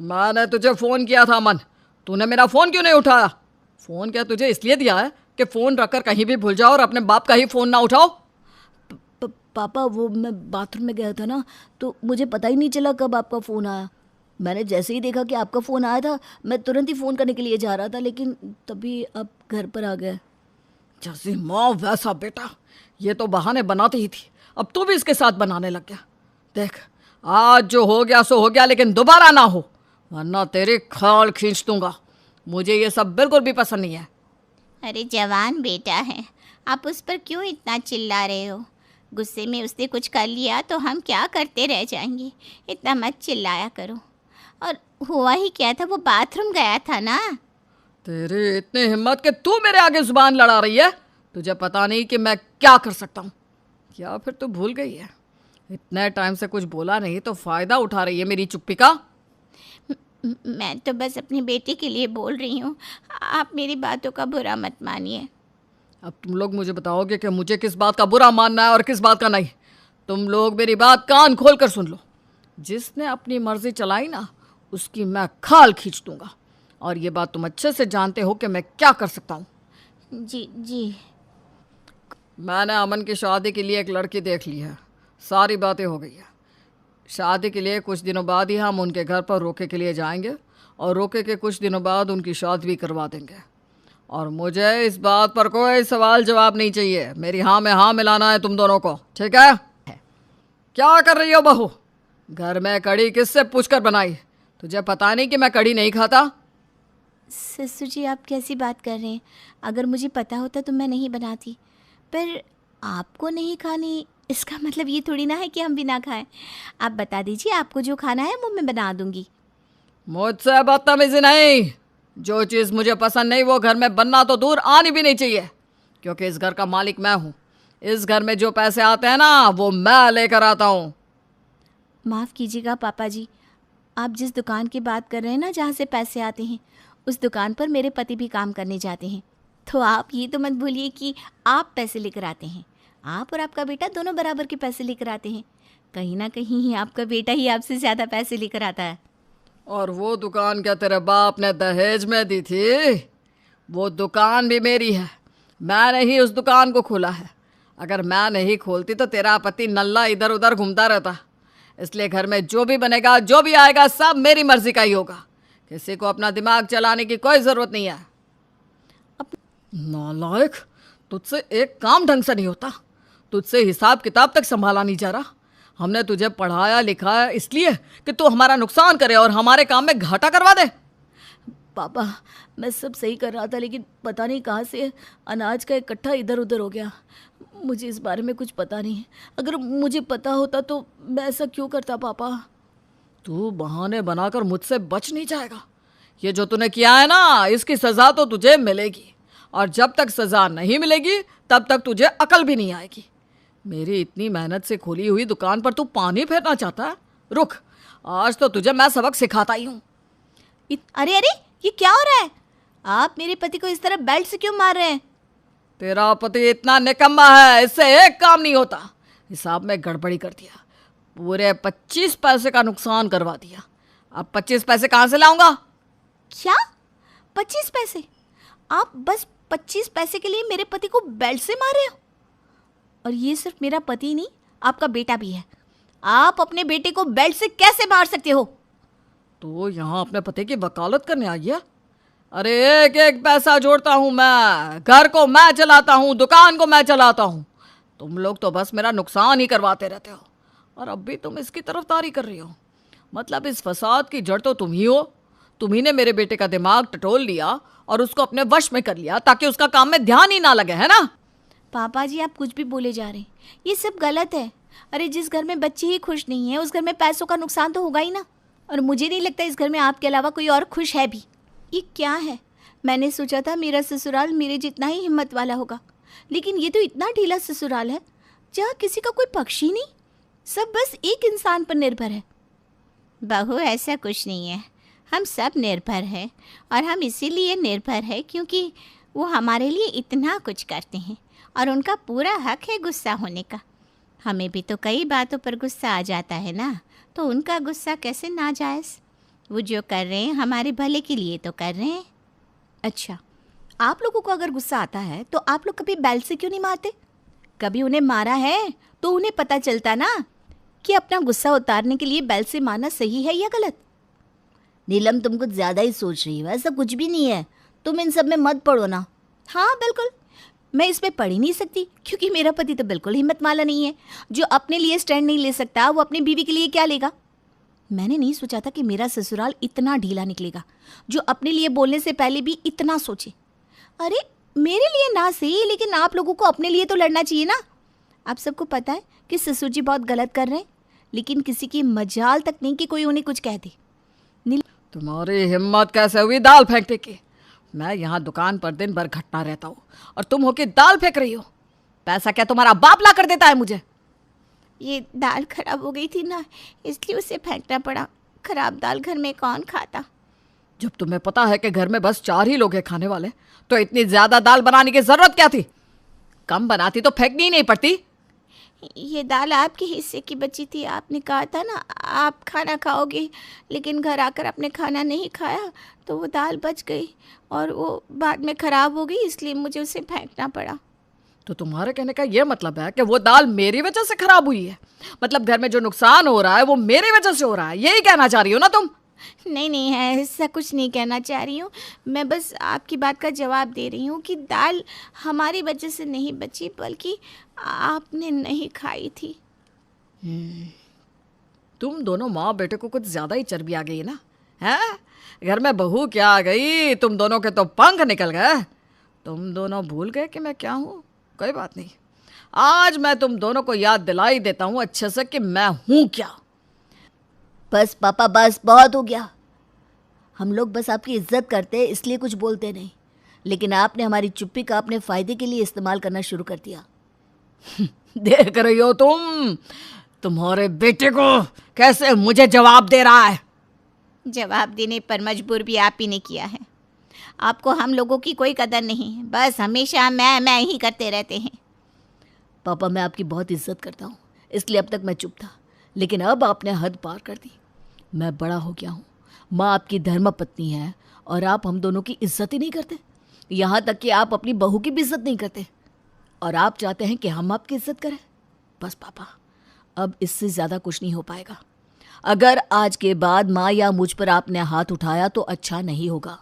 मैंने तुझे फ़ोन किया था अमन, तूने मेरा फ़ोन क्यों नहीं उठाया? फ़ोन क्या तुझे इसलिए दिया है कि फ़ोन रखकर कहीं भी भूल जाओ और अपने बाप का ही फ़ोन ना उठाओ? पापा वो मैं बाथरूम में गया था ना, तो मुझे पता ही नहीं चला कब आपका फ़ोन आया। मैंने जैसे ही देखा कि आपका फ़ोन आया था, मैं तुरंत ही फ़ोन करने के लिए जा रहा था, लेकिन तभी आप घर पर आ गए। जैसी माँ वैसा बेटा, ये तो बहाने बनाती ही थी, अब तू भी इसके साथ बनाने लग गया। देख, आज जो हो गया सो हो गया, लेकिन दोबारा ना हो, वरना तेरी खाल खींच दूंगा। मुझे ये सब बिल्कुल भी पसंद नहीं है। अरे जवान बेटा है, आप उस पर क्यों इतना चिल्ला रहे हो? गुस्से में उसने कुछ कर लिया तो हम क्या करते रह जाएंगे। इतना मत चिल्लाया करो। और हुआ ही क्या था, वो बाथरूम गया था ना। तेरी इतनी हिम्मत कि तू मेरे आगे जुबान लड़ा रही है। तुझे पता नहीं कि मैं क्या कर सकता हूँ? क्या फिर तू भूल गई है? इतने टाइम से कुछ बोला नहीं तो फ़ायदा उठा रही है मेरी चुप्पी का। मैं तो बस अपनी बेटी के लिए बोल रही हूँ, आप मेरी बातों का बुरा मत मानिए। अब तुम लोग मुझे बताओगे कि मुझे किस बात का बुरा मानना है और किस बात का नहीं। तुम लोग मेरी बात कान खोल कर सुन लो। जिसने अपनी मर्जी चलाई ना, उसकी मैं खाल खींच दूंगा। और ये बात तुम अच्छे से जानते हो कि मैं क्या कर सकता हूँ। जी जी। मैंने अमन की शादी के लिए एक लड़की देख ली है, सारी बातें हो गई है। शादी के लिए कुछ दिनों बाद ही हम उनके घर पर रोके के लिए जाएंगे और रोके के कुछ दिनों बाद उनकी शादी भी करवा देंगे। और मुझे इस बात पर कोई सवाल जवाब नहीं चाहिए। मेरी हाँ में हाँ मिलाना है तुम दोनों को, ठीक है? क्या कर रही हो बहू? घर में कढ़ी किससे पूछकर बनाई? तुझे पता नहीं कि मैं कढ़ी नहीं खाता? ससुर जी, आप कैसी बात कर रहे हैं? अगर मुझे पता होता तो मैं नहीं बनाती। पर आपको नहीं खानी इसका मतलब ये थोड़ी ना है कि हम भी ना खाएं। आप बता दीजिए, आपको जो खाना है वो मैं बना दूंगी। मुझसे बदतमीजी नहीं। जो चीज़ मुझे पसंद नहीं वो घर में बनना तो दूर आनी भी नहीं चाहिए, क्योंकि इस घर का मालिक मैं हूँ। इस घर में जो पैसे आते हैं ना, वो मैं लेकर आता हूँ। माफ़ कीजिएगा पापा जी, आप जिस दुकान की बात कर रहे हैं ना, जहाँ से पैसे आते हैं, उस दुकान पर मेरे पति भी काम करने जाते हैं। तो आप ये तो मत भूलिए कि आप पैसे लेकर आते हैं। आप और आपका बेटा दोनों बराबर के पैसे लेकर आते हैं। कहीं ना कहीं आपका बेटा ही आपसे ज़्यादा पैसे लेकर आता है। और वो दुकान क्या तेरे बाप ने दहेज में दी थी? वो दुकान भी मेरी है। मैंने ही उस दुकान को खोला है। अगर मैं नहीं खोलती तो तेरा पति नल्ला इधर उधर घूमता रहता। इसलिए घर में जो भी बनेगा, जो भी आएगा, सब मेरी मर्जी का ही होगा। किसी को अपना दिमाग चलाने की कोई ज़रूरत नहीं है। नालायक, तुझसे एक काम ढंग से नहीं होता। तुझसे हिसाब किताब तक संभाला नहीं जा रहा। हमने तुझे पढ़ाया लिखाया इसलिए कि तू हमारा नुकसान करे और हमारे काम में घाटा करवा दे। पापा, मैं सब सही कर रहा था, लेकिन पता नहीं कहाँ से अनाज का इकट्ठा इधर उधर हो गया। मुझे इस बारे में कुछ पता नहीं है। अगर मुझे पता होता तो मैं ऐसा क्यों करता पापा? तू बहाने बनाकर मुझसे बच नहीं जाएगा। ये जो तूने किया है ना, इसकी सज़ा तो तुझे मिलेगी। और जब तक सज़ा नहीं मिलेगी तब तक तुझे अकल भी नहीं आएगी। मेरी इतनी मेहनत से खोली हुई दुकान पर तू पानी फेरना चाहता है? रुक, आज तो तुझे मैं सबक सिखाता ही हूँ। अरे अरे, ये क्या हो रहा है? आप मेरे पति को इस तरह बेल्ट से क्यों मार रहे हैं? तेरा पति इतना निकम्मा है, इससे एक काम नहीं होता। हिसाब में गड़बड़ी कर दिया, पूरे 25 पैसे का नुकसान करवा दिया। अब 25 पैसे कहाँ से लाऊंगा? क्या? 25 पैसे? आप बस 25 पैसे के लिए मेरे पति को बेल्ट से मार रहे हो? और ये सिर्फ मेरा पति नहीं, आपका बेटा भी है। आप अपने बेटे को बेल्ट से कैसे मार सकते हो? तो यहाँ अपने पति की वकालत करने आई है? अरे एक एक पैसा जोड़ता हूँ मैं, घर को मैं चलाता हूँ, दुकान को मैं चलाता हूँ। तुम लोग तो बस मेरा नुकसान ही करवाते रहते हो। और अब भी तुम इसकी तरफदारी कर रही हो। मतलब इस फसाद की जड़ तो तुम ही हो। तुम ही ने मेरे बेटे का दिमाग टटोल लिया और उसको अपने वश में कर लिया ताकि उसका काम में ध्यान ही ना लगे, है ना? पापा जी, आप कुछ भी बोले जा रहे हैं, ये सब गलत है। अरे जिस घर में बच्चे ही खुश नहीं है, उस घर में पैसों का नुकसान तो होगा ही ना। और मुझे नहीं लगता इस घर में आपके अलावा कोई और खुश है भी। ये क्या है? मैंने सोचा था मेरा ससुराल मेरे जितना ही हिम्मत वाला होगा, लेकिन ये तो इतना ढीला ससुराल है जहाँ किसी का कोई पक्ष ही नहीं, सब बस एक इंसान पर निर्भर है। बहू, ऐसा कुछ नहीं है। हम सब निर्भर हैं, और हम इसीलिए निर्भर है क्योंकि वो हमारे लिए इतना कुछ करते हैं, और उनका पूरा हक है गुस्सा होने का। हमें भी तो कई बातों पर गुस्सा आ जाता है ना, तो उनका गुस्सा कैसे नाजायज़? वो जो कर रहे हैं हमारे भले के लिए तो कर रहे हैं। अच्छा, आप लोगों को अगर गुस्सा आता है तो आप लोग कभी बैल से क्यों नहीं मारते? कभी उन्हें मारा है तो उन्हें पता चलता ना कि अपना गुस्सा उतारने के लिए बैल से मारना सही है या गलत। नीलम, तुम कुछ ज़्यादा ही सोच रही हो, ऐसा कुछ भी नहीं है। तुम इन सब में मत पड़ो ना। हाँ बिल्कुल, मैं इसमें पढ़ ही नहीं सकती क्योंकि मेरा पति तो बिल्कुल हिम्मत वाला नहीं है। जो अपने लिए स्टैंड नहीं ले सकता वो अपनी बीवी के लिए क्या लेगा। मैंने नहीं सोचा था कि मेरा ससुराल इतना ढीला निकलेगा, जो अपने लिए बोलने से पहले भी इतना सोचे। अरे मेरे लिए ना सही, लेकिन आप लोगों को अपने लिए तो लड़ना चाहिए ना। आप सबको पता है कि ससुर जी बहुत गलत कर रहे हैं, लेकिन किसी की मजाल तक नहीं कि कोई उन्हें कुछ कह दे। तुम्हारी हिम्मत कैसे हुई दाल फेंकने की? मैं यहाँ दुकान पर दिन भर घटना रहता हूँ और तुम होके दाल फेंक रही हो। पैसा क्या तुम्हारा बाप ला कर देता है मुझे? ये दाल खराब हो गई थी ना, इसलिए उसे फेंकना पड़ा। खराब दाल घर में कौन खाता। जब तुम्हें पता है कि घर में बस 4 ही लोग हैं खाने वाले, तो इतनी ज्यादा दाल बनाने की जरूरत क्या थी? कम बनाती तो फेंकनी ही नहीं पड़ती। ये दाल आपके हिस्से की बची थी। आपने कहा था ना आप खाना खाओगे, लेकिन घर आकर आपने खाना नहीं खाया तो वो दाल बच गई और वो बाद में ख़राब हो गई, इसलिए मुझे उसे फेंकना पड़ा। तो तुम्हारे कहने का ये मतलब है कि वो दाल मेरी वजह से खराब हुई है? मतलब घर में जो नुकसान हो रहा है वो मेरी वजह से हो रहा है, यही कहना चाह रही हो ना तुम? नहीं नहीं है, ऐसा कुछ नहीं कहना चाह रही हूँ। मैं बस आपकी बात का जवाब दे रही हूँ कि दाल हमारी वजह से नहीं बची, बल्कि आपने नहीं खाई थी। तुम दोनों माँ बेटे को कुछ ज्यादा ही चर्बी आ गई ना, हैं? घर में बहू क्या आ गई, तुम दोनों के तो पंख निकल गए। तुम दोनों भूल गए कि मैं क्या हूँ। कोई बात नहीं, आज मैं तुम दोनों को याद दिला ही देता हूँ अच्छे से कि मैं हूँ क्या। बस पापा, बस बहुत हो गया। हम लोग बस आपकी इज्जत करते हैं, इसलिए कुछ बोलते नहीं, लेकिन आपने हमारी चुप्पी का अपने फ़ायदे के लिए इस्तेमाल करना शुरू कर दिया। देख रही हो तुम, तुम्हारे बेटे को कैसे मुझे जवाब दे रहा है। जवाब देने पर मजबूर भी आप ही ने किया है। आपको हम लोगों की कोई कदर नहीं है, बस हमेशा मैं ही करते रहते हैं। पापा, मैं आपकी बहुत इज्जत करता हूँ, इसलिए अब तक मैं चुप था, लेकिन अब आपने हद पार कर दी। मैं बड़ा हो गया हूँ, माँ आपकी धर्म पत्नी है और आप हम दोनों की इज्जत ही नहीं करते। यहाँ तक कि आप अपनी बहू की भी इज्जत नहीं करते, और आप चाहते हैं कि हम आपकी इज्जत करें। बस पापा, अब इससे ज़्यादा कुछ नहीं हो पाएगा। अगर आज के बाद माँ या मुझ पर आपने हाथ उठाया तो अच्छा नहीं होगा।